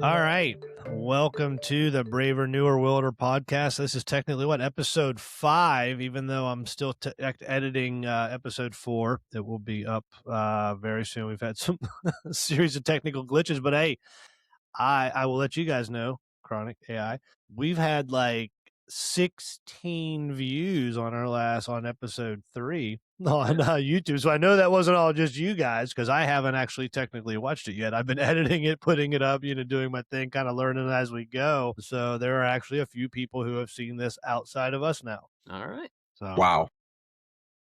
All right. Welcome to the Braver, Newer, Wilder podcast. This is technically episode 5, even though I'm still editing episode 4. It will be up very soon. We've had some series of technical glitches, but hey, I will let you guys know, Chronic AI. We've had like 16 views on on episode 3 on YouTube. So I know that wasn't all just you guys, because I haven't actually technically watched it yet. I've been editing it, putting it up, doing my thing, kind of learning as we go. So there are actually a few people who have seen this outside of us now. All right. So Wow.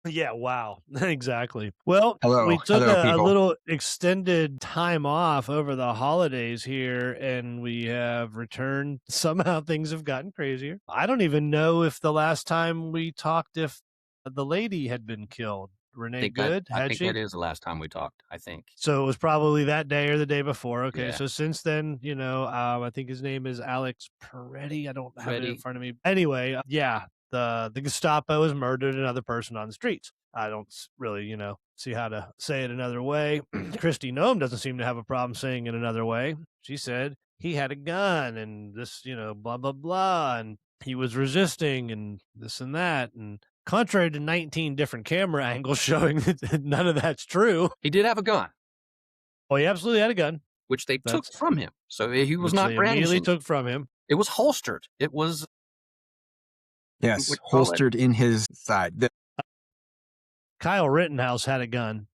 yeah, wow. Exactly. Well, Hello. we took Hello, a people. little extended time off over the holidays here, and we have returned. Somehow things have gotten crazier. I don't even know if the last time we talked, if the lady had been killed. Renee Good, I had think she? that is the last time we talked, I think. So it was probably that day or the day before. Okay, Yeah. so since then, I think his name is Alex Peretti. I don't have it in Peretti. front of me. Anyway, yeah, the Gestapo has murdered another person on the streets. I don't really, see how to say it another way. Christy Nome doesn't seem to have a problem saying it another way. She said he had a gun and this, blah, blah, blah, and he was resisting and this and that. And contrary to 19 different camera angles showing that none of that's true. He did have a gun, Oh, he absolutely had a gun, which they took from him. So he was which not they immediately brandishing. took from him. It was holstered. It was Yes, what you call it? holstered in his side. Kyle Rittenhouse had a gun.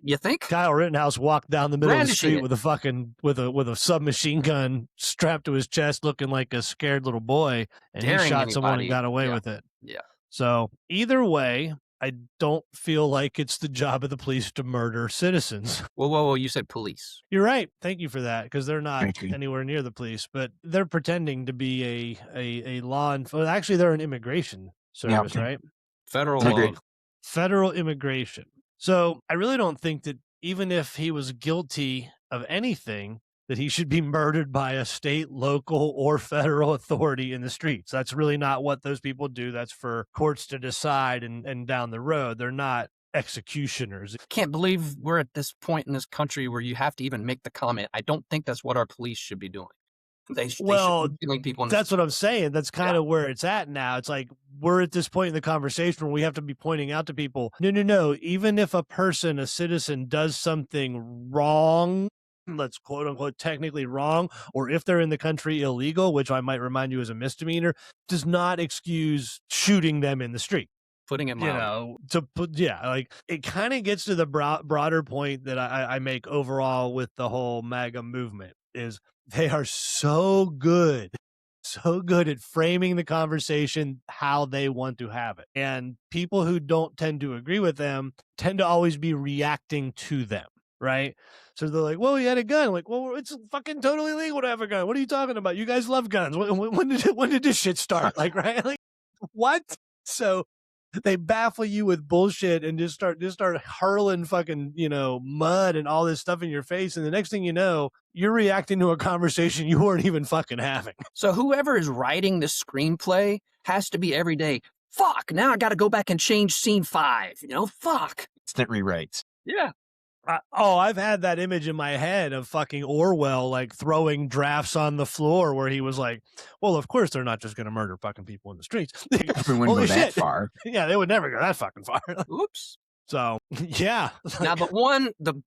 You think? Kyle Rittenhouse walked down the middle of the Brandishing street it. with a fucking with a submachine gun strapped to his chest, looking like a scared little boy, and he Daring shot someone and anybody. got away Yeah. with it. Yeah. So either way, I don't feel like it's the job of the police to murder citizens. Whoa, you said police. You're right. Thank you for that, because they're not Thank you. anywhere near the police, but they're pretending to be a law enforcement. Actually, they're an immigration service, right? Federal Agreed. law. Federal immigration. So I really don't think that even if he was guilty of anything, that he should be murdered by a state, local, or federal authority in the streets. That's really not what those people do. That's for courts to decide and down the road. They're not executioners. Can't believe we're at this point in this country where you have to even make the comment. I don't think that's what our police should be doing. They should be killing people. That's what I'm saying. That's kind of where it's at now. It's like we're at this point in the conversation where we have to be pointing out to people, no. Even if a citizen does something wrong, let's quote unquote technically wrong, or if they're in the country illegal, which I might remind you is a misdemeanor, does not excuse shooting them in the street. Putting it mild. Like it kind of gets to the broader point that I make overall with the whole MAGA movement is they are so good at framing the conversation how they want to have it. And people who don't tend to agree with them tend to always be reacting to them, right? So they're like, well, he had a gun. Like, well, it's fucking totally legal to have a gun. What are you talking about? You guys love guns. When did this shit start? Like, right? Like, what? So they baffle you with bullshit and just start hurling fucking, mud and all this stuff in your face. And the next thing you know, you're reacting to a conversation you weren't even fucking having. So whoever is writing the screenplay has to be every day, fuck, now I got to go back and change scene 5, fuck. Instant rewrites. Yeah. I've had that image in my head of fucking Orwell, like throwing drafts on the floor where he was like, well, of course they're not just going to murder fucking people in the streets. Everyone go that far. Yeah, they would never go that fucking far. Oops. So, yeah. Now, the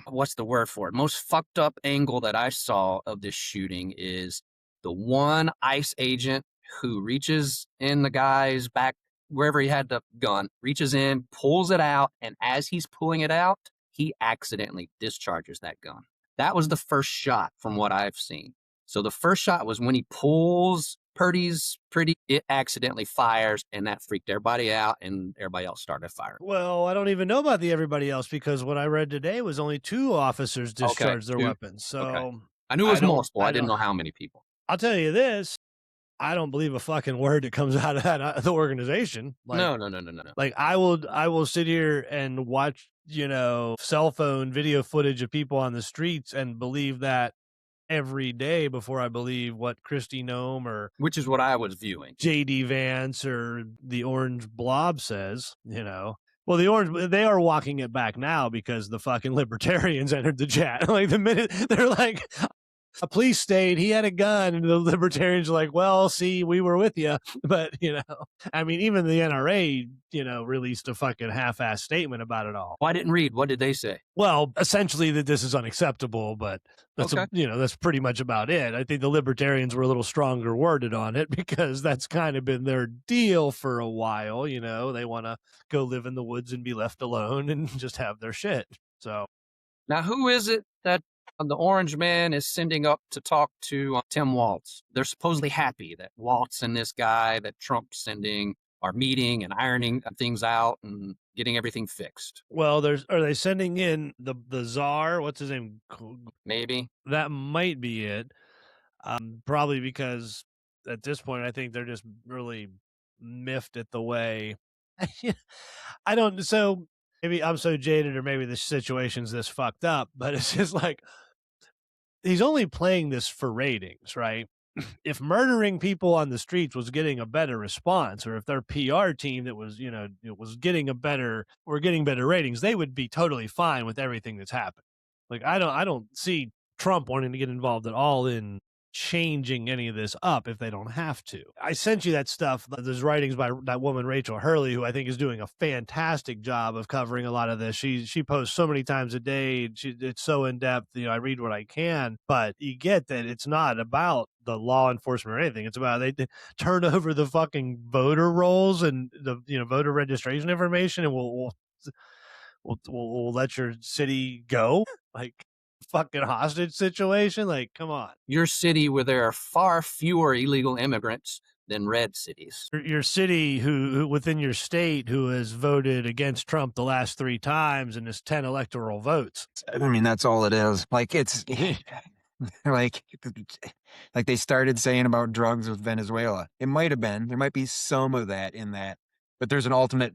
what's the word for it? Most fucked up angle that I saw of this shooting is the one ICE agent who reaches in the guy's back, wherever he had the gun, reaches in, pulls it out, and as he's pulling it out, he accidentally discharges that gun. That was the first shot from what I've seen. So the first shot was when he pulls it accidentally fires, and that freaked everybody out, and everybody else started firing. Well, I don't even know about everybody else, because what I read today was only 2 officers discharged their weapons. So I knew it was multiple. I didn't know how many people. I'll tell you this. I don't believe a fucking word that comes out of the organization. Like, No. Like I will sit here and watch, cell phone video footage of people on the streets and believe that every day before I believe what Christy Nome or which is what I was viewing, JD Vance or the Orange Blob says, Well, they are walking it back now because the fucking libertarians entered the chat. Like the minute they're like, a police state. He had a gun, and the libertarians are like, "Well, see, we were with you." But I mean, even the NRA, released a fucking half-ass statement about it all. Well, I didn't read. What did they say? Well, essentially that this is unacceptable, but Okay. that's pretty much about it. I think the libertarians were a little stronger worded on it because that's kind of been their deal for a while. They want to go live in the woods and be left alone and just have their shit. So Now, who is it that the Orange Man is sending up to talk to Tim Walz? They're supposedly happy that Walz and this guy that Trump's sending are meeting and ironing things out and getting everything fixed. well, are they sending in the czar? What's his name? Maybe. That might be it. Probably because at this point, I think they're just really miffed at the way. I don't. So maybe I'm so jaded, or maybe the situation's this fucked up. But it's just like he's only playing this for ratings, right? If murdering people on the streets was getting a better response, or if their PR team that was, was getting getting better ratings, they would be totally fine with everything that's happened. Like I don't see Trump wanting to get involved at all in changing any of this up if they don't have to. I sent you that stuff, those writings by that woman Rachel Hurley, who I think is doing a fantastic job of covering a lot of this. She posts so many times a day. It's so in depth. I read what I can, but you get that it's not about the law enforcement or anything. It's about they turn over the fucking voter rolls and the voter registration information, and we'll let your city go. Like fucking hostage situation. Like, come on. Your city where there are far fewer illegal immigrants than red cities. Your city who within your state who has voted against Trump the last 3 times and has 10 electoral votes. I mean, that's all it is. Like it's like they started saying about drugs with Venezuela. It might have been, there might be some of that in that, but there's another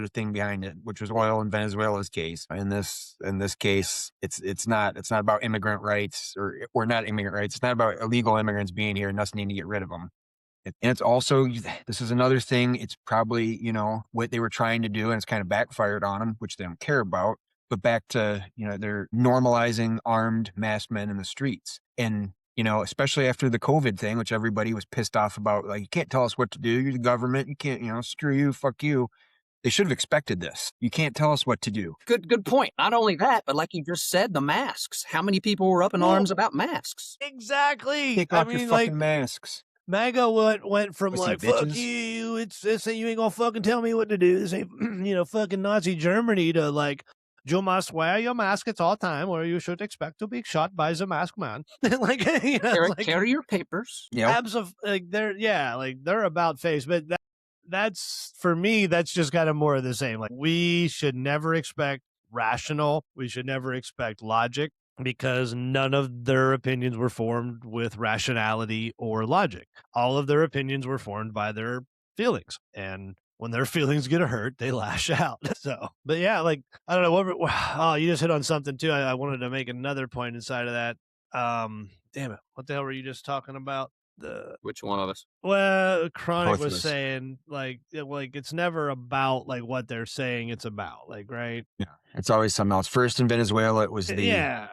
thing behind it, which was oil in Venezuela's case. In this case, it's not about immigrant rights or not immigrant rights. It's not about illegal immigrants being here and us needing to get rid of them. And it's also, this is another thing. It's probably, what they were trying to do, and it's kind of backfired on them, which they don't care about. But back to, they're normalizing armed masked men in the streets. And especially after the COVID thing, which everybody was pissed off about, like, you can't tell us what to do. You're the government. You can't, screw you, fuck you. They should have expected this. You can't tell us what to do. Good point. Not only that, but like you just said, the masks. How many people were up in arms about masks? Exactly. Take off your fucking masks. MAGA went from Pussy like, fuck bitches. you, it's you ain't gonna fucking tell me what to do. This ain't, fucking Nazi Germany, to like, you must wear your mask at all time, or you should expect to be shot by the masked man. Like, Carry your papers. Yeah. Like they're about face, but that's for me. That's just kind of more of the same. Like, we should never expect rational. We should never expect logic, because none of their opinions were formed with rationality or logic. All of their opinions were formed by their feelings, and when their feelings get hurt, they lash out. So, but yeah, like, I don't know. Oh, you just hit on something too. I wanted to make another point inside of that. Damn it. What the hell were you just talking about? Which one of us? Well, Chronic Both of was us. saying like it's never about like what they're saying it's about, like, right? Yeah. It's always something else. First in Venezuela, it was Yeah,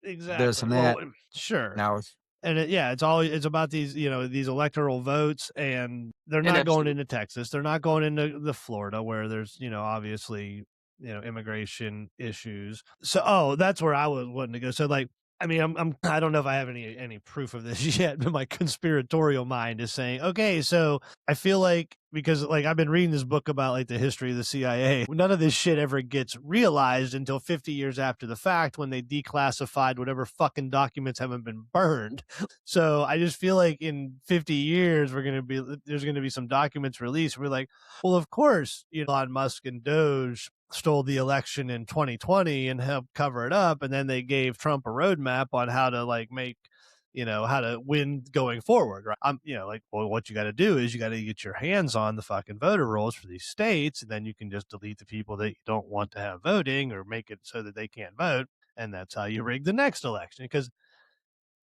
exactly. this and that. Well, sure. Now it's And it's about these, these electoral votes, and they're And not going Epstein. into Texas. They're not going into the Florida, where there's, obviously, immigration issues. So, that's where I was wanting to go. So, like, I mean, I don't know if I have any proof of this yet, but my conspiratorial mind is saying, okay, so I feel like, because like I've been reading this book about like the history of the CIA, none of this shit ever gets realized until 50 years after the fact, when they declassified whatever fucking documents haven't been burned. So I just feel like in 50 years there's gonna be some documents released. We're like, well, of course, Elon Musk and Doge stole the election in 2020 and helped cover it up, and then they gave Trump a roadmap on how to like make, how to win going forward, right? I'm, like, well, what you got to do is you got to get your hands on the fucking voter rolls for these states, and then you can just delete the people that you don't want to have voting, or make it so that they can't vote, and that's how you rig the next election. Because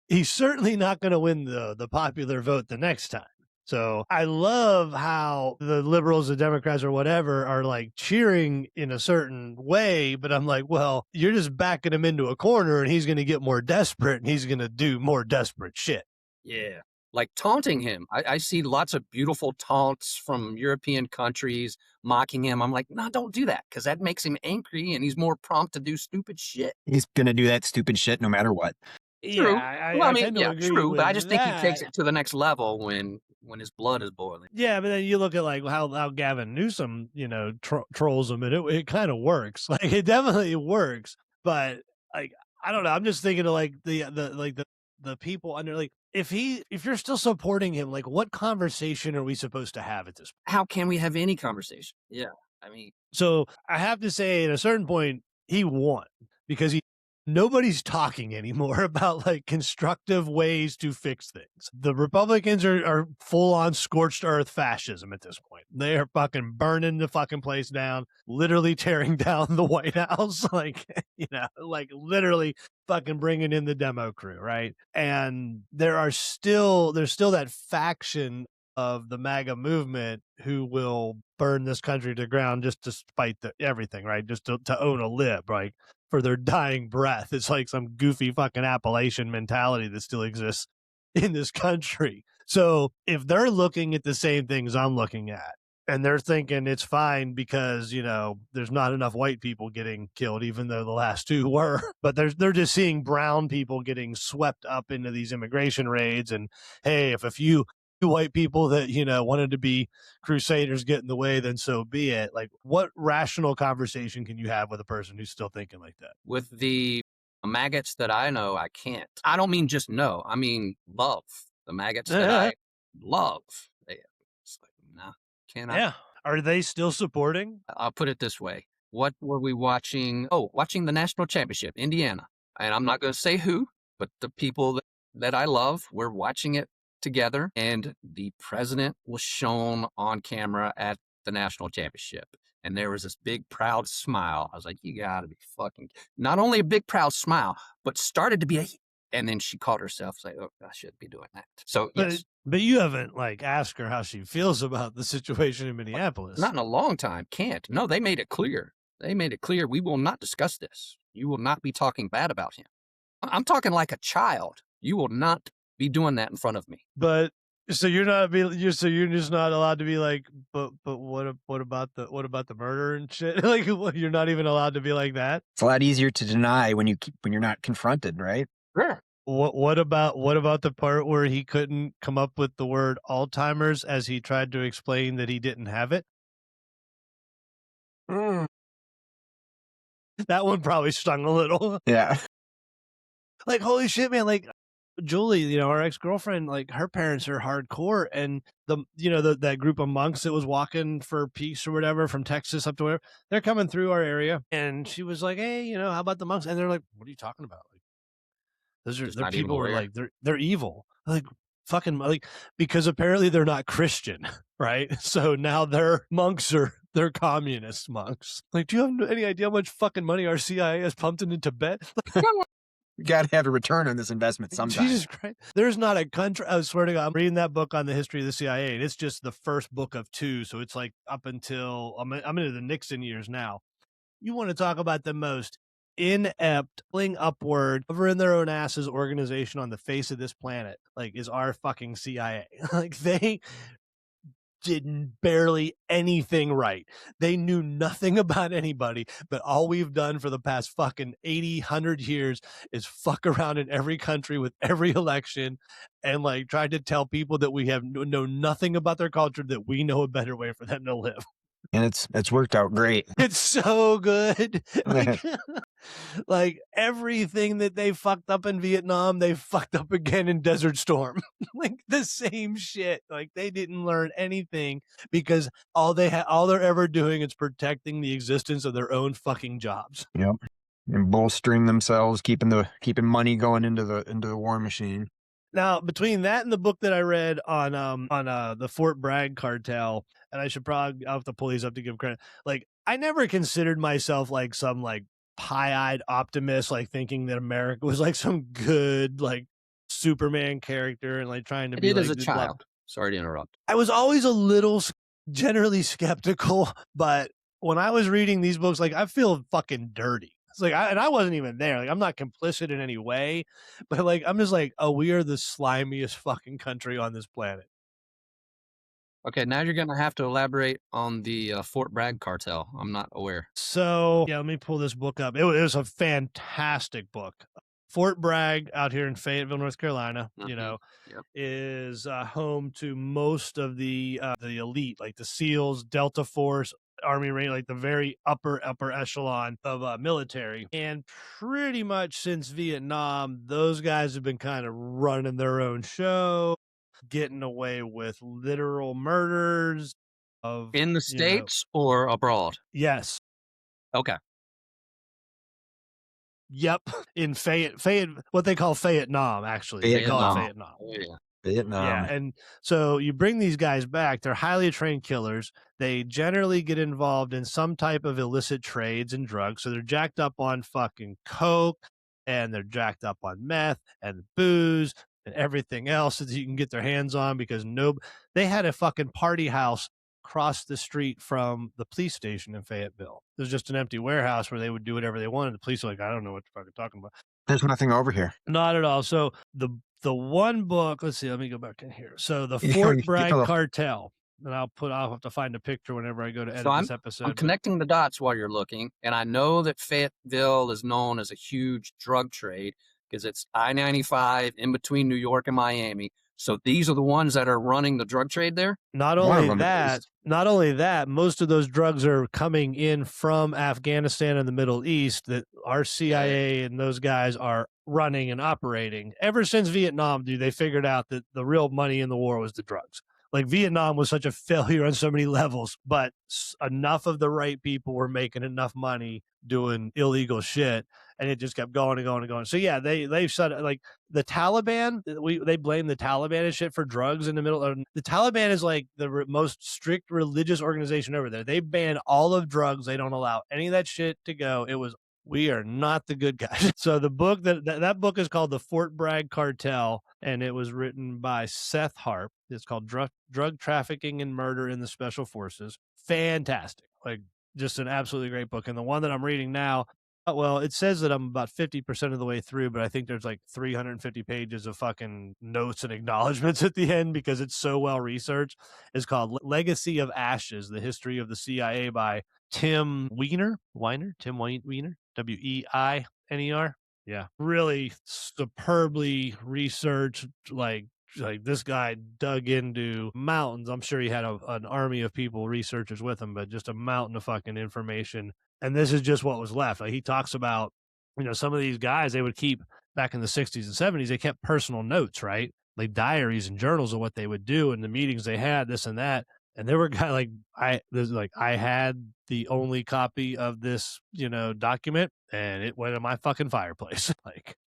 he's certainly not going to win the popular vote the next time. So I love how the liberals, the Democrats, or whatever are like cheering in a certain way, but I'm like, well, you're just backing him into a corner and he's going to get more desperate and he's going to do more desperate shit. Yeah. Like taunting him. I see lots of beautiful taunts from European countries mocking him. I'm like, no, don't do that, because that makes him angry and he's more prompt to do stupid shit. He's going to do that stupid shit no matter what. Yeah, True. Well, I I mean, tend to yeah, agree true, but I with just think he takes that. it to the next level when his blood is boiling. Yeah, but then you look at like how Gavin Newsom, trolls him, and it kind of works. Like it definitely works, but like I don't know. I'm just thinking of like the people under like if you're still supporting him, like what conversation are we supposed to have at this point? How can we have any conversation? Yeah, I mean, So I have to say, at a certain point, he won because nobody's talking anymore about like constructive ways to fix things. The Republicans are full on scorched earth fascism at this point. They are fucking burning the fucking place down, literally tearing down the White House, like, like literally fucking bringing in the demo crew, right? And there's still that faction of the MAGA movement who will burn this country to the ground just to spite everything, right? Just to own a lib, right? For their dying breath. It's like some goofy fucking Appalachian mentality that still exists in this country. So if they're looking at the same things I'm looking at, and they're thinking it's fine because, there's not enough white people getting killed, even though the last two were, but they're just seeing brown people getting swept up into these immigration raids. And hey, if a few white people that, wanted to be crusaders get in the way, then so be it. Like, what rational conversation can you have with a person who's still thinking like that? with the maggots that I know, I can't. I don't mean just know. I mean love the maggots that I love. It's like, nah, cannot. Yeah. Are they still supporting? I'll put it this way. What were we watching? Oh, watching the national championship, Indiana. And I'm not going to say who, but the people that I love, we're watching it together. And the president was shown on camera at the national championship. And there was this big, proud smile. I was like, you got to be fucking, not only a big, proud smile, but started to be and then she caught herself like, oh, I shouldn't be doing that. So, yes. But you haven't like asked her how she feels about the situation in Minneapolis. Not in a long time. Can't. No, they made it clear. They made it clear. We will not discuss this. You will not be talking bad about him. I'm talking like a child. You will not be doing that in front of me. But so you're just not allowed to be like, but what about the murder and shit? Like you're not even allowed to be like that. It's a lot easier to deny when you're not confronted, right? Sure. What about the part where he couldn't come up with the word Alzheimer's as he tried to explain that he didn't have it? That one probably stung a little. Yeah. Like, holy shit, man. Like Julie, our ex-girlfriend, like her parents are hardcore, and that group of monks that was walking for peace or whatever from Texas up to wherever, they're coming through our area, and she was like, hey, how about the monks? And they're like, what are you talking about? Like, their people are like, they're evil. Like, fucking, like, because apparently they're not Christian, right? So now their monks they're communist monks. Like, do you have any idea how much fucking money our CIA has pumped into Tibet? You got to have a return on this investment sometime. Jesus Christ. There's not a country. I swear to God, I'm reading that book on the history of the CIA, and it's just the first book of two. So it's like up until I'm into the Nixon years now. You want to talk about the most inept, pulling upward, covering their own asses organization on the face of this planet, like, is our fucking CIA. Like, they did barely anything right. They knew nothing about anybody, but all we've done for the past fucking 80, 100 years is fuck around in every country with every election and like try to tell people that we have know nothing about their culture, that we know a better way for them to live. And it's worked out great. It's so good. Like everything that they fucked up in Vietnam, they fucked up again in Desert Storm. Like the same shit. Like they didn't learn anything because all they're ever doing is protecting the existence of their own fucking jobs. Yep. And bolstering themselves, keeping money going into the war machine. Now, between that and the book that I read on the Fort Bragg cartel, and I'll have to pull these up to give credit. Like, I never considered myself like some like pie-eyed optimist, like thinking that America was like some good like Superman character and like trying to be like as a child. Sorry to interrupt. I was always a little generally skeptical, but when I was reading these books, like I feel fucking dirty. It's like, and I wasn't even there. Like I'm not complicit in any way, but like I'm just like, oh, we are the slimiest fucking country on this planet. Okay, now you're gonna have to elaborate on the Fort Bragg cartel. I'm not aware. So yeah, let me pull this book up. It was a fantastic book. Fort Bragg out here in Fayetteville, North Carolina, Yep. is home to most of the elite, like the SEALs, Delta Force, Army Ranger, like the very upper echelon of military. And pretty much since Vietnam, those guys have been kind of running their own show, getting away with literal murders of, In the States or abroad? yes. Okay. Yep, in Fayette, what they call Vietnam, actually. They call it Vietnam. Vietnam. Oh, yeah. Yeah, Vietnam. and so you bring these guys back, they're highly trained killers. They generally get involved in some type of illicit trades and drugs. So they're jacked up on fucking coke, and they're jacked up on meth and booze and everything else that you can get their hands on, because they had a fucking party house across the street from the police station in Fayetteville. There's just an empty warehouse where they would do whatever they wanted. The police were like, I don't know what you're fucking talking about. There's nothing over here. Not at all. So the one book, let's see, let me go back in here. So the You know, Fort you Bragg know, cartel, and I'll have to find a picture whenever I go to So edit this I'm episode. but- connecting the dots while you're looking, and I know that Fayetteville is known as a huge drug trade because it's I-95 in between New York and Miami. So these are the ones that are running the drug trade there? Not One of only them, at that, least. not only that, most of those drugs are coming in from Afghanistan and the Middle East that our CIA and those guys are running and operating. Ever since Vietnam, dude, they figured out that the real money in the war was the drugs. Like Vietnam was such a failure on so many levels, but enough of the right people were making enough money doing illegal shit, and it just kept going and going and going. So yeah, they've said, like, the Taliban, they blame the Taliban and shit for drugs in the middle. The Taliban is like the most strict religious organization over there. They ban all of drugs. They don't allow any of that shit to go. We are not the good guys. So the book that book is called The Fort Bragg Cartel, and it was written by Seth Harp. It's called Drug Trafficking and Murder in the Special Forces. Fantastic. Like, just an absolutely great book. And the one that I'm reading now, well, it says that I'm about 50% of the way through, but I think there's like 350 pages of fucking notes and acknowledgments at the end because it's so well researched. It's called Legacy of Ashes: The History of the CIA by Tim Weiner, Weiner. Yeah, really superbly researched. Like this guy dug into mountains. I'm sure he had an army of people, researchers with him, but just a mountain of fucking information. And this is just what was left. Like he talks about, some of these guys they would keep back in the 60s and 70s. They kept personal notes, right? Like diaries and journals of what they would do and the meetings they had, this and that. And there were guys I had the only copy of this, document, and it went in my fucking fireplace.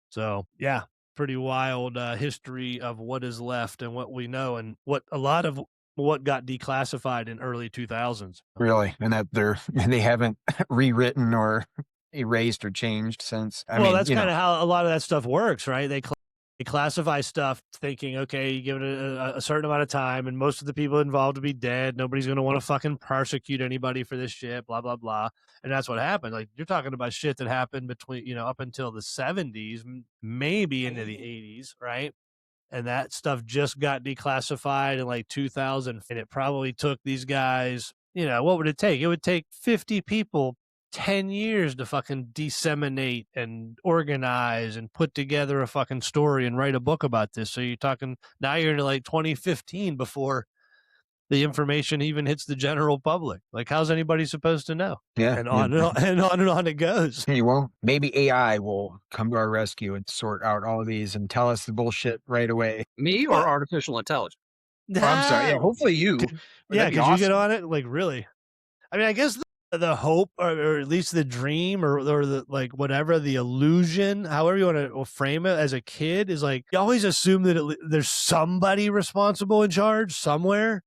So yeah, pretty wild history of what is left and what we know, and what a lot of what got declassified in early 2000s. Really, and that they haven't rewritten or erased or changed since. I mean, That's kind of how a lot of that stuff works, right? They classify stuff thinking, okay, you give it a certain amount of time, and most of the people involved will be dead. Nobody's going to want to fucking prosecute anybody for this shit, blah, blah, blah. And that's what happened. Like, you're talking about shit that happened between, up until the 70s, maybe into the 80s, right? And that stuff just got declassified in like 2000. And it probably took these guys, what would it take? It would take 50 people 10 years to fucking disseminate and organize and put together a fucking story and write a book about this. So you're talking, now you're into like 2015 before the information even hits the general public. Like, how's anybody supposed to know? Yeah. And on and on and on and on it goes. Hey, well, maybe AI will come to our rescue and sort out all of these and tell us the bullshit right away. Me or artificial intelligence? Oh, I'm sorry. Yeah, hopefully you. Yeah, That'd be could you get awesome. on it? Like, really? I mean, I guess the hope, or at least the dream, or the, like, whatever, the illusion, however you want to frame it as a kid, is like, you always assume that there's somebody responsible in charge somewhere.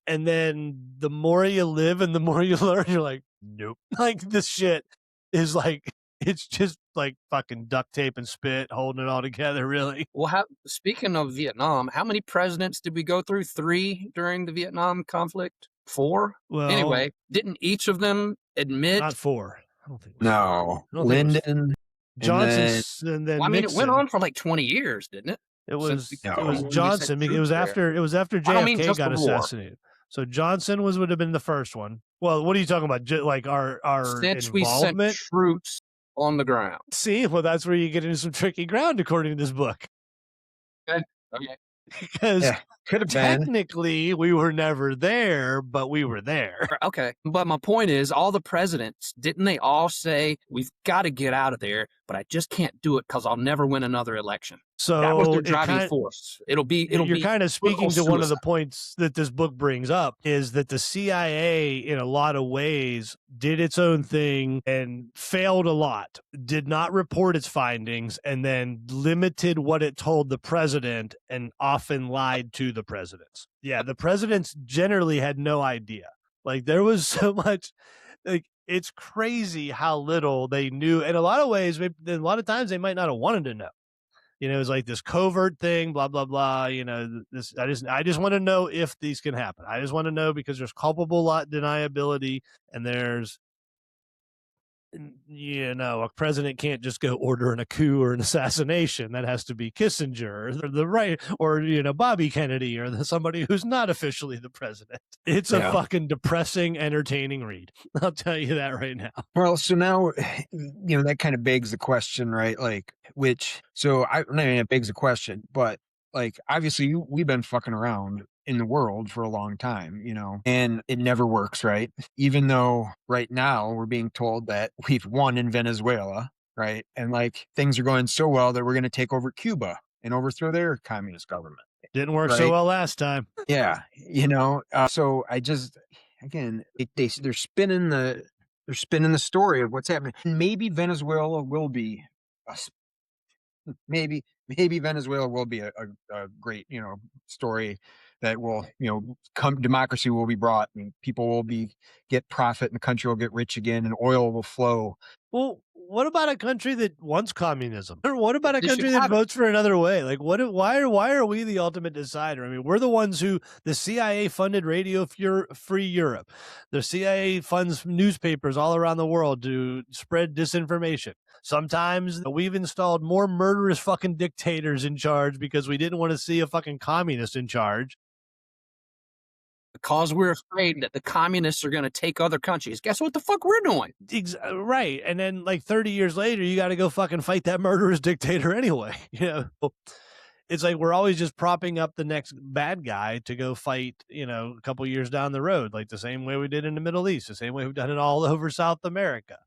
And then the more you live and the more you learn, you're like, nope. Like, this shit is like, It's just like fucking duct tape and spit holding it all together, really. Well, speaking of Vietnam, how many presidents did we go through? 3 during the Vietnam conflict? 4? Well, Anyway, didn't each of them admit? not 4. I don't think it was 4. No, I don't think it was Lyndon, and then Johnson and then Well, I mean, it went Nixon. on for like 20 years, didn't it? It Since was we- it was No. when we sent Johnson. It troops was there. after I don't mean JFK just got the war. assassinated. So Johnson would have been the first one. Well, what are you talking about? Like our Since we sent involvement? troops on the ground. See, well, that's where you get into some tricky ground, according to this book, Okay. because yeah, could have been. technically we were never there, but we were there. Okay. But my point is, all the presidents, didn't they all say, we've got to get out of there, but I just can't do it because I'll never win another election? That was So their it driving force. You're you're kind of speaking to political one of the suicide. points that this book brings up, is that the CIA in a lot of ways did its own thing and failed a lot, did not report its findings, and then limited what it told the president and often lied to the presidents. Yeah, the presidents generally had no idea. Like there was so much, like it's crazy how little they knew. In a lot of ways, a lot of times they might not have wanted to know. You know, it's like this covert thing, blah blah blah. You know, this I just want to know if these can happen. I just want to know because there's culpable lot deniability, and there's, you know, a president can't just go ordering a coup or an assassination. That has to be Kissinger or the right, or you know, Bobby Kennedy or somebody who's not officially the president. It's a Yeah. fucking depressing, entertaining read. I'll tell you that right now. Well, so now, you know, that kind of begs the question, right? Like, not even it begs the question, but like, obviously, we've been fucking around in the world for a long time, you know, and it never works, right? Even though right now we're being told that we've won in Venezuela, right? And like, things are going so well that we're going to take over Cuba and overthrow their communist government. Didn't work so Right. well last time. Yeah, you know, so I just, again, they're spinning the story of what's happening. Maybe Venezuela will be maybe Venezuela will be a great, you know, story that will, you know, democracy will be brought and people will get profit and the country will get rich again and oil will flow. Well, what about a country that wants communism? Or what about a They should country that have it. votes for another way? Like, why are we the ultimate decider? I mean, we're the ones who the CIA funded Radio Free Europe. The CIA funds newspapers all around the world to spread disinformation. Sometimes we've installed more murderous fucking dictators in charge because we didn't want to see a fucking communist in charge. Because we're afraid that the communists are going to take other countries. Guess what the fuck we're doing? Right. And then like 30 years later, you got to go fucking fight that murderous dictator anyway. You know, it's like we're always just propping up the next bad guy to go fight, you know, a couple years down the road, like the same way we did in the Middle East, the same way we've done it all over South America.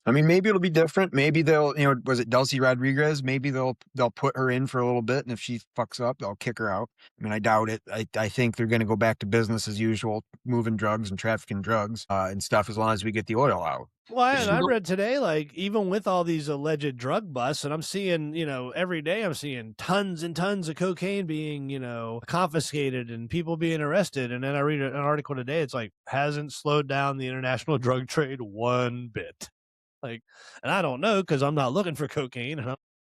I mean, maybe it'll be different. Maybe they'll, you know, was it Delcy Rodriguez? Maybe they'll put her in for a little bit, and if she fucks up, they'll kick her out. I mean, I doubt it. I think they're going to go back to business as usual, moving drugs and trafficking drugs and stuff, as long as we get the oil out. Well, and I read today, like, even with all these alleged drug busts, and I'm seeing, you know, every day I'm seeing tons and tons of cocaine being, you know, confiscated and people being arrested. And then I read an article today, it's like, hasn't slowed down the international drug trade one bit. Like, and I don't know because I'm not looking for cocaine,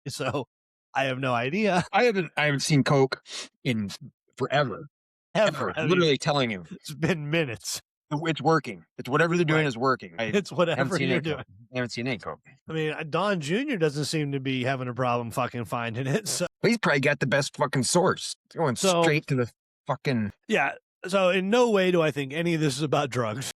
so I have no idea. I haven't seen coke in forever. Ever. I mean, Literally telling you, it's been minutes. it's working. It's whatever they're doing Right. is working. It's whatever you're doing. I haven't seen any coke. I mean, Don Jr. doesn't seem to be having a problem fucking finding it. So He's probably got the best fucking source. It's going straight to the fucking. yeah. So in no way do I think any of this is about drugs.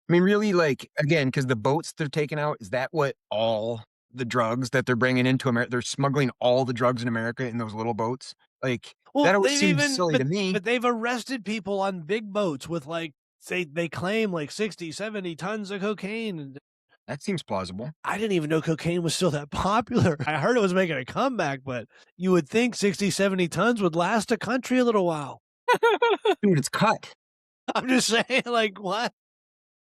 I mean, really, like, again, because the boats they're taking out, is that what all the drugs that they're bringing into America? They're smuggling all the drugs in America in those little boats? Like, that always seems silly to me. But they've arrested people on big boats with like, they claim like 60, 70 tons of cocaine. That seems plausible. I didn't even know cocaine was still that popular. I heard it was making a comeback, but you would think 60, 70 tons would last a country a little while. Dude, it's cut. I'm just saying, like, what?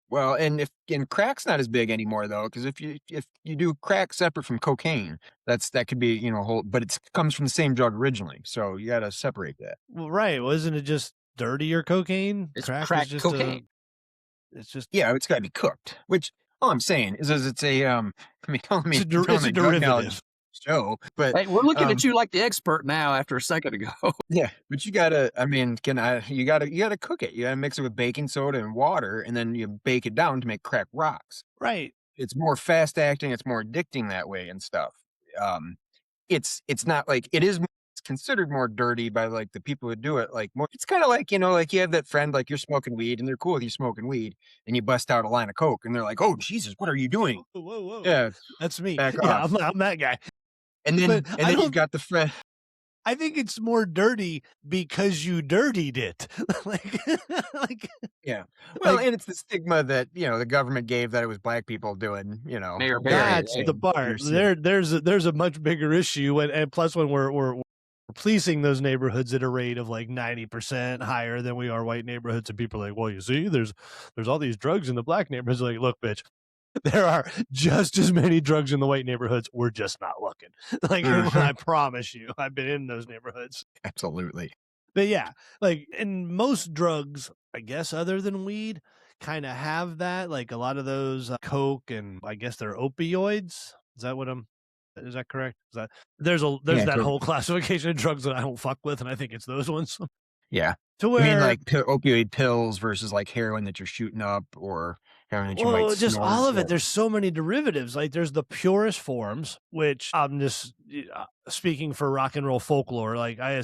Well, and crack's not as big anymore though, because if you do crack separate from cocaine, that could be, you know, whole, but it comes from the same drug originally, so you got to separate that. Well, right. Well, isn't it just dirtier cocaine? It's Crack crack is just cocaine. it's just Yeah, it's got to be cooked. Which all I'm saying is it's a, I mean, It's calling a me drug knowledge derivative. show, but, Hey, we're looking at um, you like the expert now after a second ago. yeah, but you gotta, I mean, you gotta cook it. You gotta mix it with baking soda and water, and then you bake it down to make cracked rocks. Right. It's more fast acting, it's more addicting that way and stuff. Um, it's not like it is it's considered more dirty by, like, the people who do it, like, more it's kinda like, like, you have that friend, like, you're smoking weed, and they're cool with you smoking weed, and you bust out a line of coke, and they're like, "Oh, Jesus, what are you doing?" Whoa, whoa, whoa. Yeah, That's me. back Yeah, off. I'm that guy. And But then and I then you've don't got the friend. I think it's more dirty because you dirtied it. Like like Yeah. Well, like and it's the stigma that, the government gave that it was black people doing, Mayor Barry, that's drugs hey. the and part. inner city. There's a much bigger issue, and plus when we're policing those neighborhoods at a rate of like 90% higher than we are white neighborhoods, and people are like, well, you see, there's all these drugs in the black neighborhoods. Like, look, bitch, there are just as many drugs in the white neighborhoods. We're just not looking. Like, Mhm. I promise you, I've been in those neighborhoods. Absolutely. But yeah, like, and most drugs, I guess, other than weed, kind of have that. Like a lot of those coke and I guess they're opioids. Is that what I'm? Is that correct? Is that there's Yeah, that so whole classification of drugs that I don't fuck with, and I think it's those ones. yeah. To You mean where, like opioid pills versus like heroin that you're shooting up or heroin that you might well, just snort? all of Yeah. it. There's so many derivatives. Like there's the purest forms, which I'm just speaking for rock and roll folklore. Like I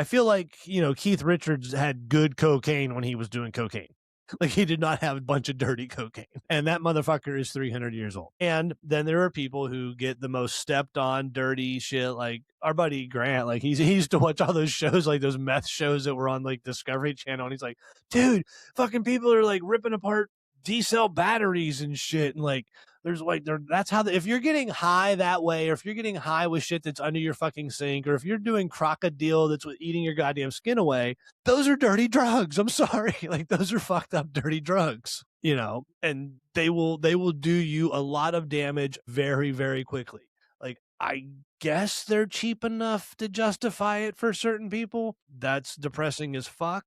feel like Keith Richards had good cocaine when he was doing cocaine. Like he did not have a bunch of dirty cocaine, and that motherfucker is 300 years old. And then there are people who get the most stepped on dirty shit, like our buddy Grant. Like he used to watch all those shows, like those meth shows that were on like Discovery Channel, and he's like, dude, fucking people are like ripping apart D cell batteries and shit, and like there's like that's how if you're getting high that way, or if you're getting high with shit that's under your fucking sink, or if you're doing crocodile that's eating your goddamn skin away, those are dirty drugs. I'm sorry. Like those are fucked up dirty drugs, and they will do you a lot of damage very, very quickly. Like I guess they're cheap enough to justify it for certain people. That's depressing as fuck.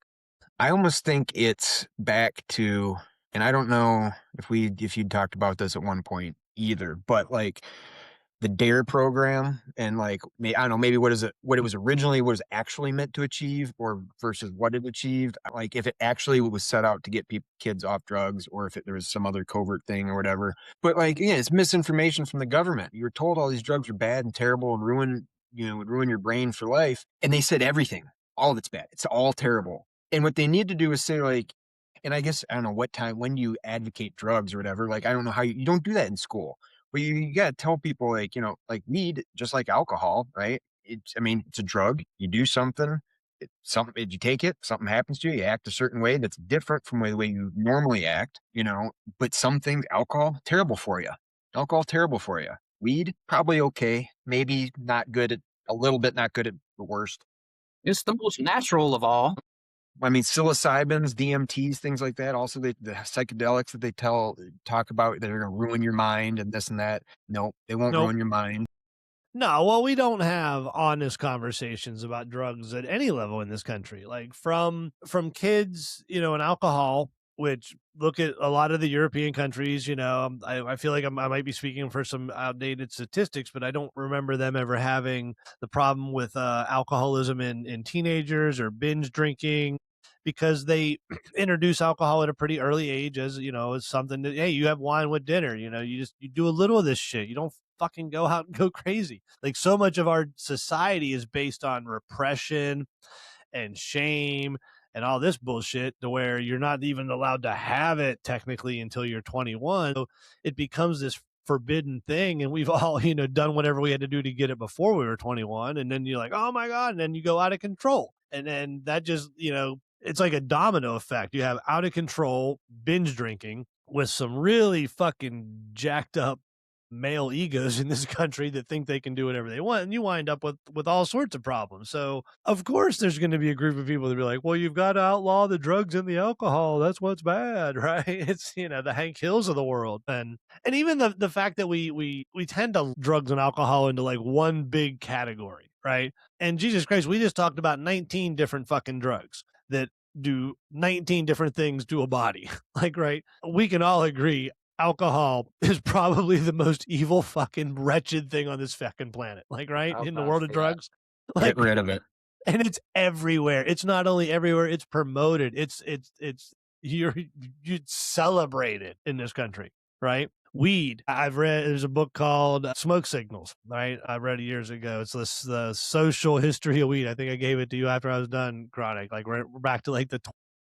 I almost think it's back to, and I don't know if you'd talked about this at one point either, but like the DARE program and like I don't know, maybe what it was originally was actually meant to achieve or versus what it achieved. Like if it actually was set out to get kids off drugs or if there was some other covert thing or whatever. But like, yeah, it's misinformation from the government. You were told all these drugs are bad and terrible and would ruin your brain for life. And they said everything, all of it's bad. It's all terrible. And what they need to do is say like, and I guess I don't know what time when you advocate drugs or whatever, like I don't know how you don't do that in school. But you gotta tell people like, like weed, just like alcohol, right? I mean, it's a drug. You do something, you take it, something happens to you, you act a certain way that's different from the way you normally act, but some things, alcohol, terrible for you. Alcohol, terrible for you. Weed, probably okay. Maybe not good at a little bit, not good at the worst. It's the most natural of all. I mean, psilocybins, DMTs, things like that. Also, the psychedelics that they talk about that are going to ruin your mind and this and that. No, they won't Nope. ruin your mind. No, well, we don't have honest conversations about drugs at any level in this country. Like from kids, and alcohol, which look at a lot of the European countries, I feel like I might be speaking for some outdated statistics, but I don't remember them ever having the problem with alcoholism in teenagers or binge drinking because they introduce alcohol at a pretty early age as, as something that, hey, you have wine with dinner, you do a little of this shit. You don't fucking go out and go crazy. Like so much of our society is based on repression and shame and all this bullshit to where you're not even allowed to have it technically until you're 21. So it becomes this forbidden thing, and we've all done whatever we had to do to get it before we were 21, and then you're like, oh my god, and then you go out of control, and then that just it's like a domino effect. You have out of control binge drinking with some really fucking jacked up male egos in this country that think they can do whatever they want, and you wind up with all sorts of problems. So of course there's going to be a group of people that be like, well, you've got to outlaw the drugs and the alcohol, that's what's bad. Right? It's the Hank Hills of the world. And even the fact that we tend to drugs and alcohol into like one big category, right? And Jesus Christ, we just talked about 19 different fucking drugs that do 19 different things to a body. Like, right, we can all agree alcohol is probably the most evil fucking wretched thing on this fucking planet. Like, right? I'll In the vouch world of for that. drugs. Get Like, rid of it. and it's everywhere. It's not only everywhere, it's promoted. It's you celebrate it in this country, right? Weed. I've read there's a book called Smoke Signals, right? I read it years ago. It's this the social history of weed. I think I gave it to you after I was done chronic. Like we're back to like the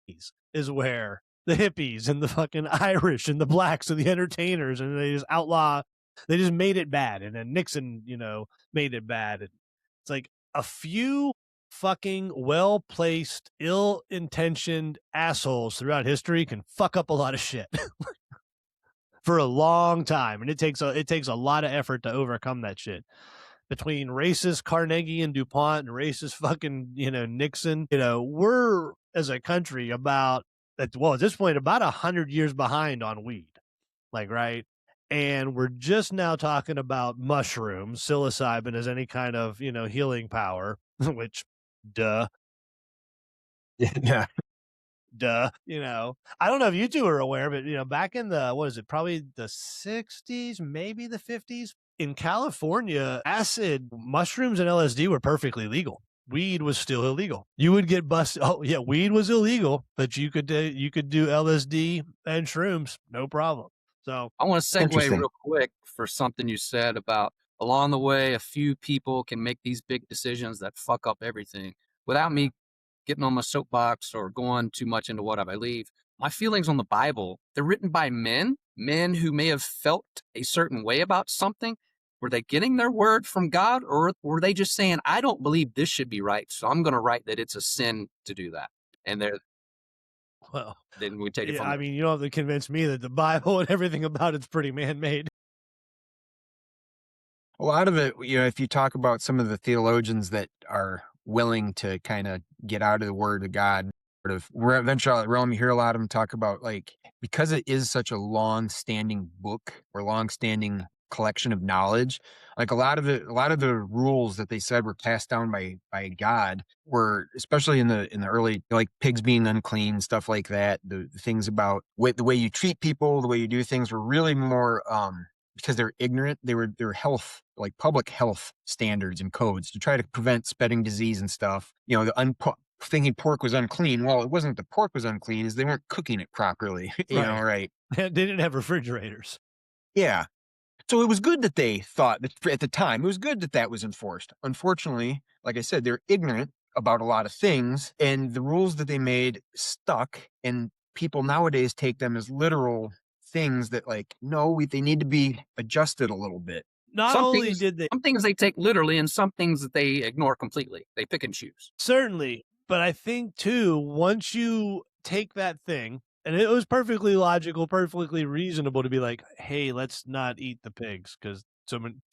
20s is where the hippies and the fucking Irish and the blacks and the entertainers and they just they just made it bad. And then Nixon, made it bad. And it's like a few fucking well-placed, ill-intentioned assholes throughout history can fuck up a lot of shit for a long time, and it takes a lot of effort to overcome that shit. Between racist Carnegie and DuPont and racist fucking Nixon, we're as a country at this point about 100 years behind on weed, like right. And we're just now talking about mushrooms, psilocybin as any kind of healing power, which duh. Yeah. Duh. I don't know if you two are aware, but back in the what is it, probably the 60s, maybe the 50s, in California, acid, mushrooms, and LSD were perfectly legal. Weed was still illegal. You would get busted. Oh yeah, weed was illegal, but you could do LSD and shrooms, no problem. So I want to segue Interesting. real quick for something you said about along the way, a few people can make these big decisions that fuck up everything. Without me getting on my soapbox or going too much into what I believe, my feelings on the Bible, they're written by men who may have felt a certain way about something. Were they getting their word from God, or were they just saying, I don't believe this should be right, so I'm going to write that it's a sin to do that? And well, then we take it yeah, from I there. mean, you don't have to convince me that the Bible and everything about it's pretty man-made. A lot of it, if you talk about some of the theologians that are willing to kind of get out of the word of God, sort of eventually realm, you hear a lot of them talk about, like, because it is such a long-standing book or long-standing collection of knowledge, like a lot of the rules that they said were passed down by God were, especially in the early, like pigs being unclean, stuff like that. The things about the way you treat people, the way you do things were really more because they're ignorant. They were health, like public health standards and codes to try to prevent spreading disease and stuff. Thinking pork was unclean. Well, it wasn't that the pork was unclean, is they weren't cooking it properly. Right? They didn't have refrigerators. Yeah. So it was good that they thought that at the time, it was good that was enforced. Unfortunately, like I said, they're ignorant about a lot of things, and the rules that they made stuck, and people nowadays take them as literal things that, like, no, they need to be adjusted a little bit. Not Some only things, did they some things they take literally, and some things that they ignore completely. They pick and choose. certainly, but I think too, once you take that thing, and it was perfectly logical, perfectly reasonable to be like, hey, let's not eat the pigs because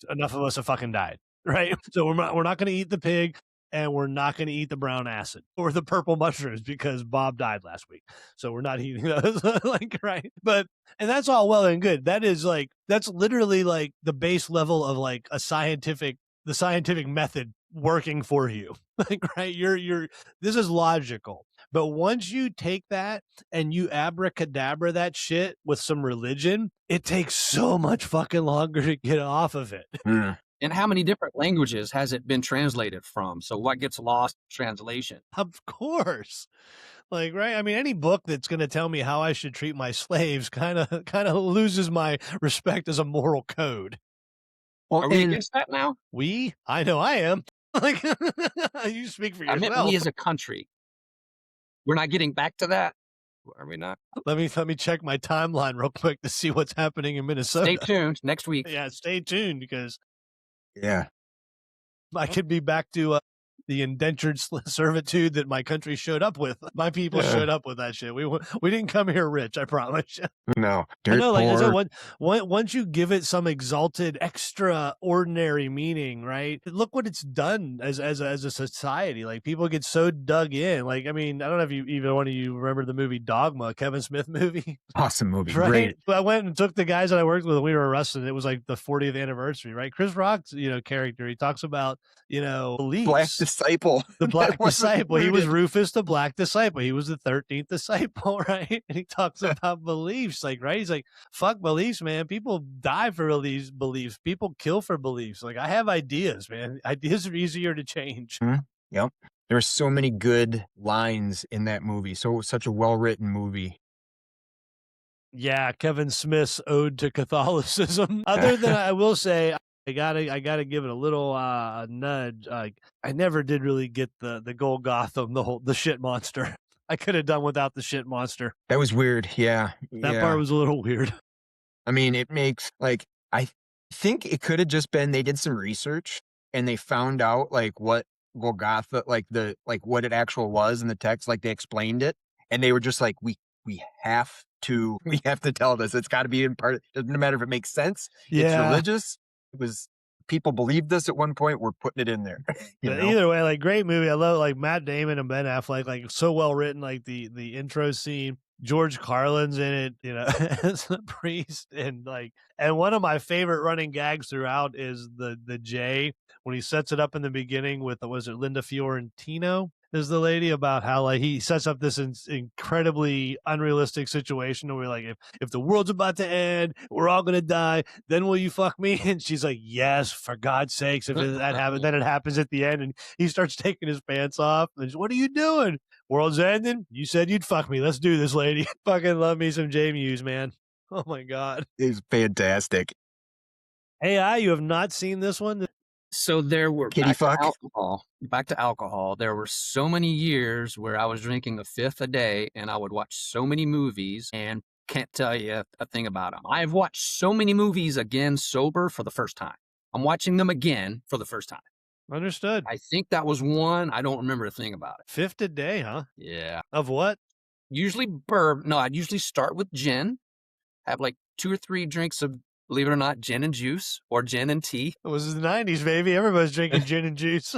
enough of us have fucking died, right? So we're not going to eat the pig, and we're not going to eat the brown acid or the purple mushrooms because Bob died last week. So we're not eating those, like, right? And that's all well and good. That's literally like the base level of like the scientific method working for you. Like, right? This is logical. But once you take that and you abracadabra that shit with some religion, it takes so much fucking longer to get off of it. And how many different languages has it been translated from? So what gets lost in translation? Of course. Like, right? I mean, any book that's going to tell me how I should treat my slaves kind of loses my respect as a moral code. Well, Are we against that now? I know I am. Like, you speak for I yourself. meant we as a country. We're not getting back to that. Are we not? Let me check my timeline real quick to see what's happening in Minnesota. Stay tuned next week. Yeah, stay tuned because yeah. I could be back to the indentured servitude that my country showed up with. My people showed up with that shit. We didn't come here rich, I promise you. No, dirt poor. Like I said, once you give it some exalted, extraordinary meaning, right? Look what it's done as a society. Like people get so dug in. Like, I mean, I don't know if you remember the movie Dogma, Kevin Smith movie. Awesome movie, right? Great. But I went and took the guys that I worked with when we were arrested. It was like the 40th anniversary, right? Chris Rock's character. He talks about beliefs. Well, I have to disciple The that Black wasn't Disciple. He was looted. Rufus the Black Disciple. He was the 13th disciple, right? And he talks about beliefs, like, right? He's like, fuck beliefs, man. People die for these beliefs. People kill for beliefs. Like, I have ideas, man. Ideas are easier to change. Yep. There are so many good lines in that movie. So such a well-written movie. Yeah, Kevin Smith's Ode to Catholicism. Other than I will say, I gotta give it a little nudge. Like, I never did really get the Gold Gotham, the shit monster. I could have done without the shit monster. That was weird. Yeah. That part Yeah. was a little weird. I mean, it makes like I think it could have just been they did some research and they found out like what Golgotha, like what it actual was in the text, like they explained it, and they were just like, we have to we have to tell this. It's got to be in part. Doesn't matter if it makes sense. It's Yeah. religious. It was people believed this at one point. We're putting it in there. You know? Either way, like, great movie. I love, like, Matt Damon and Ben Affleck, like, so well written. Like the intro scene, George Carlin's in it, you know, as the priest, and one of my favorite running gags throughout is the J when he sets it up in the beginning with, was it Linda Fiorentino? Is the lady, about how, like, he sets up this incredibly unrealistic situation where, like, if the world's about to end, we're all gonna die, then will you fuck me? And she's like, yes, for God's sakes. If that happens, then it happens at the end, and he starts taking his pants off. And she's, what are you doing? World's ending. You said you'd fuck me. Let's do this, lady. Fucking love me some J Muse, man. Oh my God. It's fantastic. Hey, you have not seen this one? So there were Kitty fuck. back to alcohol. There were so many years where I was drinking a fifth a day and I would watch so many movies and can't tell you a thing about them. I've watched so many movies again sober for the first time. I'm watching them again for the first time. Understood. I think that was one. I don't remember a thing about it. Fifth a day, huh? Yeah. Of what? Usually bourbon. No, I'd usually start with gin, have like 2 or 3 drinks of, believe it or not, gin and juice or gin and tea. It was the 90s, baby. Everybody's drinking gin and juice.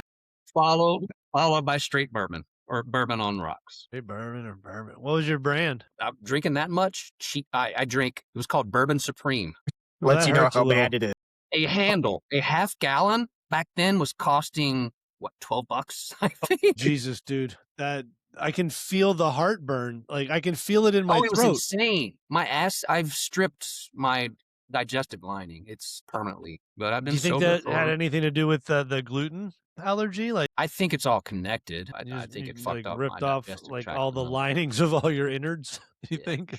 Followed by straight bourbon or bourbon on rocks. Hey, bourbon or bourbon. What was your brand? I'm drinking that much. I drink. It was called Bourbon Supreme. Well, Lets that you know hurts a how little. bad it is. A handle, a half gallon back then was costing what, $12, I think. Jesus, dude. That I can feel the heartburn. Like, I can feel it in my Oh, it was throat. insane. My ass, I've stripped my digestive lining. It's permanently, but I've Do been you think sober that for, had anything to do with the gluten allergy? Like, I think it's all connected. I you think you it fucked like up ripped my off digestive like tract all a the little. linings of all your innards, you Yeah. think?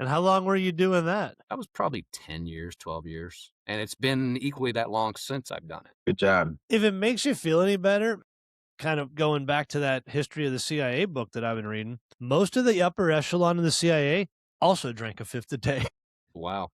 And how long were you doing that? That was probably 10 years, 12 years. And it's been equally that long since I've done it. Good job. If it makes you feel any better, kind of going back to that History of the CIA book that I've been reading, most of the upper echelon of the CIA also drank a fifth a day. Wow.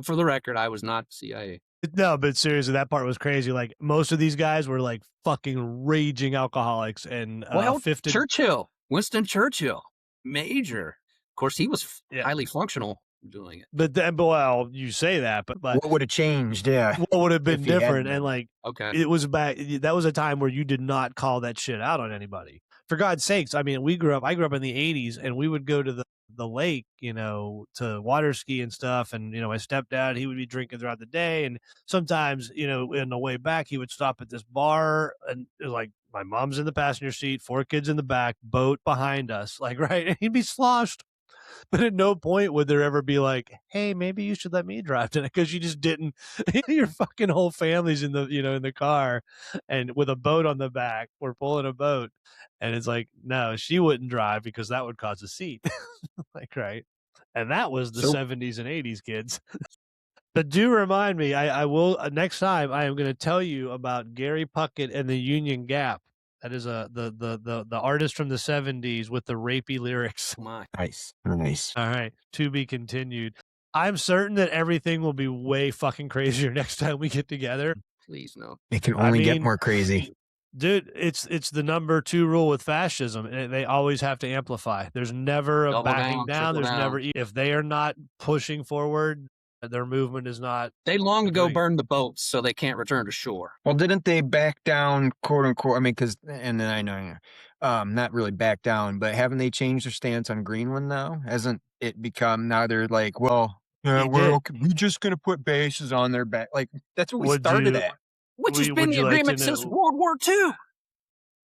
For the record, I was not CIA. No, but seriously, that part was crazy. Like, most of these guys were like fucking raging alcoholics, and Well, fifth a Winston Churchill, major. Of course, he was Yeah. highly functional doing it. But then, well, you say that, but What would have changed? Yeah. what would have been if he hadn't different? been. And like, Okay. it was back. That was a time where you did not call that shit out on anybody. For God's sakes, I mean, I grew up in the 80s, and we would go to the lake, you know, to water ski and stuff. And, you know, my stepdad, he would be drinking throughout the day. And sometimes, you know, in the way back, he would stop at this bar, and it was like, my mom's in the passenger seat, 4 kids in the back, boat behind us, like, right. And he'd be sloshed. But at no point would there ever be like, hey, maybe you should let me drive tonight, because you just didn't. Your fucking whole family's in the car, and with a boat on the back. We're pulling a boat, and it's like, no, she wouldn't drive because that would cause a seat. Like, right. And that was the So- 70s and 80s, kids. But do remind me, I will next time I am going to tell you about Gary Puckett and the Union Gap. That is the artist from the 70s with the rapey lyrics. Oh my. Nice. Nice. All right, to be continued. I'm certain that everything will be way fucking crazier next time we get together. Please, no. It can I only get mean, more crazy. Dude, it's the number 2 rule with fascism. They always have to amplify. There's never a Double backing down, down. triple There's down. never, if they are not pushing forward, their movement is not. They long ago Agreed. burned the boats so they can't return to shore. Well, didn't they back down, quote unquote? I mean, and then I know, not really back down, but haven't they changed their stance on Greenland now? Hasn't it become now they're like, well, They we're did. just going to put bases on their back. Like, that's what we Would started you- at. Which has Would been you the like to agreement know- since World War II.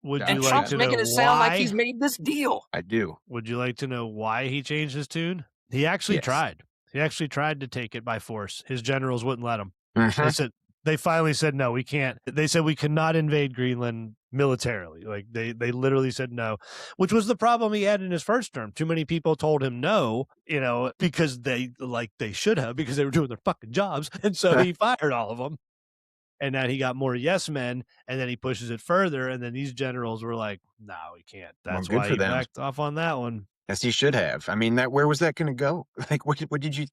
Would Gotcha. you And like Trump's to know making it sound like he's why? made this deal. I do. Would you like to know why he changed his tune? He actually Yes. tried. He actually tried to take it by force. His generals wouldn't let him. They Mhm. said they finally said no, we can't. They said we cannot invade Greenland militarily. Like they literally said no, which was the problem he had in his first term. Too many people told him no, because they should have, because they were doing their fucking jobs, and so he fired all of them. And then he got more yes men, and then he pushes it further, and then these generals were like, "No, we can't." Well, That's good why for he them. backed off on that one. Yes, he should have. I mean, where was that going to go? Like, what did you?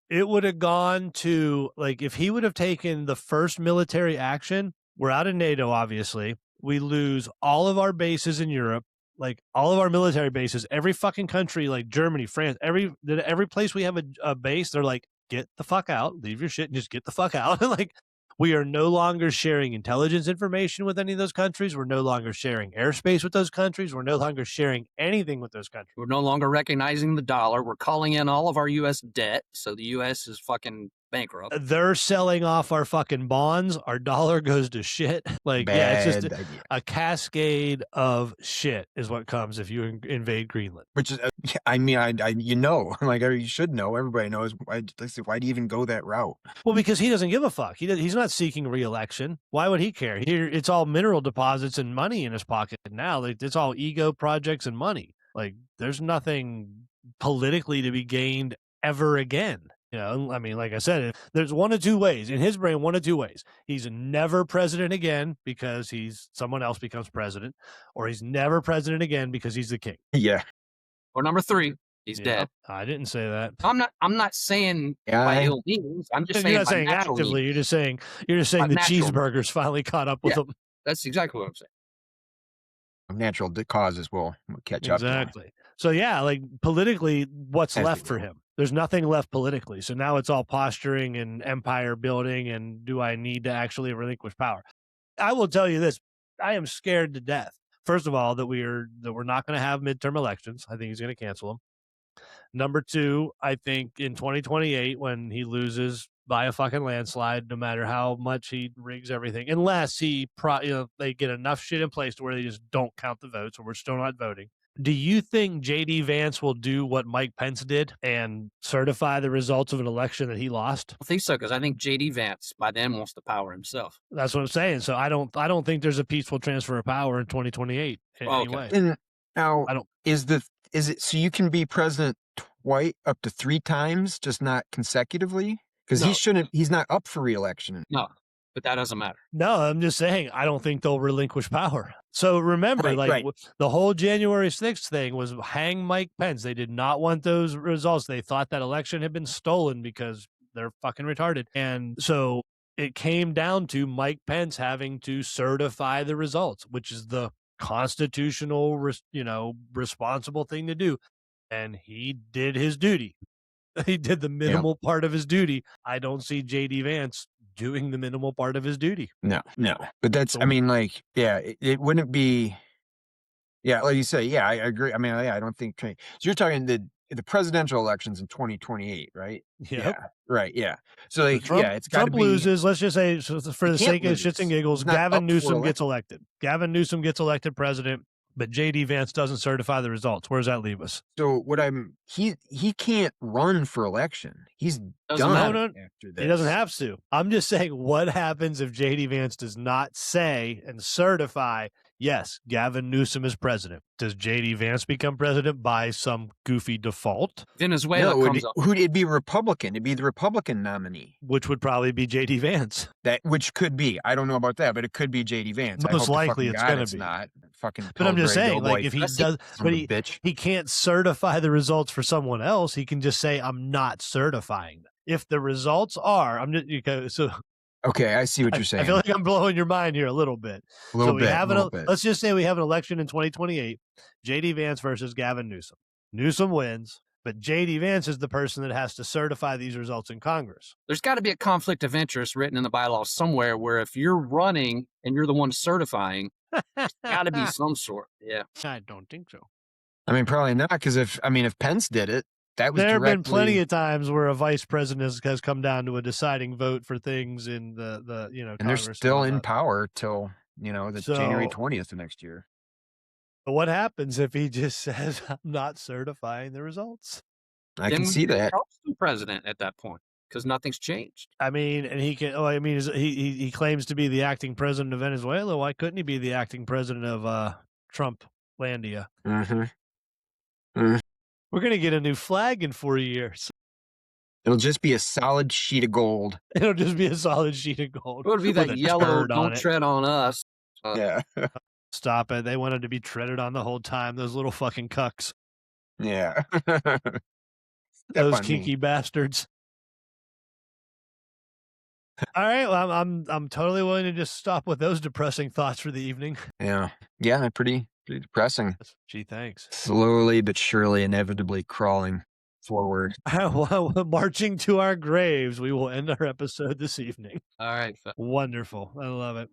It would have gone to, like, if he would have taken the first military action, we're out of NATO, obviously. We lose all of our bases in Europe, like all of our military bases, every fucking country, like Germany, France, every place we have a base, they're like, get the fuck out, leave your shit and just get the fuck out. Like, we are no longer sharing intelligence information with any of those countries. We're no longer sharing airspace with those countries. We're no longer sharing anything with those countries. We're no longer recognizing the dollar. We're calling in all of our U.S. debt, so the U.S. is fucking bankrupt. They're selling off our fucking bonds. Our dollar goes to shit. Like, yeah, it's just idea. a cascade of shit is what comes if you invade Greenland. Which is, I mean, like, you should know. Everybody knows. Why do you even go that route? Well, because he doesn't give a fuck. He's not seeking re-election. Why would he care? Here, it's all mineral deposits and money in his pocket now. Like, it's all ego projects and money. Like, there's nothing politically to be gained ever again. I mean, like I said, there's one of two ways in his brain. One of two ways: he's never president again because someone else becomes president, or he's never president again because he's the king. Yeah. Or number three, he's dead. I didn't say that. I'm not saying by ill means. I'm just saying You're not by saying natural actively. means. You're just saying the natural. cheeseburgers finally caught up with him. That's exactly what I'm saying. Natural causes will catch up to him. Exactly. So yeah, like politically, what's As left they for will. him? There's nothing left politically. So now it's all posturing and empire building. And do I need to actually relinquish power? I will tell you this: I am scared to death. First of all, that we're not going to have midterm elections. I think he's going to cancel them. Number two, I think in 2028, when he loses by a fucking landslide, no matter how much he rigs everything, unless they get enough shit in place to where they just don't count the votes, or we're still not voting. Do you think JD Vance will do what Mike Pence did and certify the results of an election that he lost? I think so, because I think JD Vance by then wants the power himself. That's what I'm saying. So I don't think there's a peaceful transfer of power in 2028 anyway. And now, I don't. Is it so you can be president twice, up to 3 times, just not consecutively? Because No. he's not up for re-election. No, but that doesn't matter. No, I'm just saying, I don't think they'll relinquish power. So remember, Right. The whole January 6th thing was hang Mike Pence. They did not want those results. They thought that election had been stolen because they're fucking retarded. And so it came down to Mike Pence having to certify the results, which is the constitutional, responsible thing to do. And he did his duty. He did the minimal part of his duty. I don't see JD Vance doing the minimal part of his duty. No. But that's, I mean, like, yeah, it wouldn't be, yeah, like you say, yeah, I agree. I mean, I don't think, so you're talking the presidential elections in 2028, right? Yep. Yeah, right, yeah. So, like, Trump, it's got to Trump be. loses. Let's just say, for the sake of shits and giggles, He's not Gavin up for Newsom gets elected. Gavin Newsom gets elected president, but JD Vance doesn't certify the results. Where does that leave us? So he can't run for election. He's Doesn't done matter. No, after this. he doesn't have to. I'm just saying, what happens if JD Vance does not say and certify, yes, Gavin Newsom is president? Does JD Vance become president by some goofy default? Venezuela comes up. It'd be Republican. It'd be the Republican nominee. Which would probably be JD Vance. Which could be. I don't know about that, but it could be JD Vance. Most likely it's going to be. Not. Fucking. But I'm just saying, like, if he does, but he can't certify the results for someone else. He can just say, I'm not certifying them. If the results are, okay, I see what you're saying. I feel like I'm blowing your mind here a little bit. Let's just say we have an election in 2028, JD Vance versus Gavin Newsom. Newsom wins, but JD Vance is the person that has to certify these results in Congress. There's got to be a conflict of interest written in the bylaws somewhere where if you're running and you're the one certifying, there's got to be some sort. Yeah. I don't think so. I mean, probably not, because if Pence did it, that was there have been plenty of times where a vice president has come down to a deciding vote for things in the and Congress they're still in power till You know, the January So 20th of next year. what happens if he just says, "I'm not certifying the results"? I can Then see that. Trump's the president at that point because nothing's changed. I mean, and he can. Oh, I mean, he claims to be the acting president of Venezuela. Why couldn't he be the acting president of Trumplandia? hmm We're gonna get a new flag in 4 years. It'll just be a solid sheet of gold. It'll just be a solid sheet of gold It would be with that a yellow turd on "Don't it. tread on us." Yeah. Stop it! They wanted to be treaded on the whole time. Those little fucking cucks. Yeah. Step Those on me. kinky bastards. All right, well, I'm totally willing to just stop with those depressing thoughts for the evening. Yeah. Yeah. Pretty depressing. Gee, thanks. Slowly but surely, inevitably crawling forward. Well, marching to our graves, we will end our episode this evening. All right. Wonderful. I love it.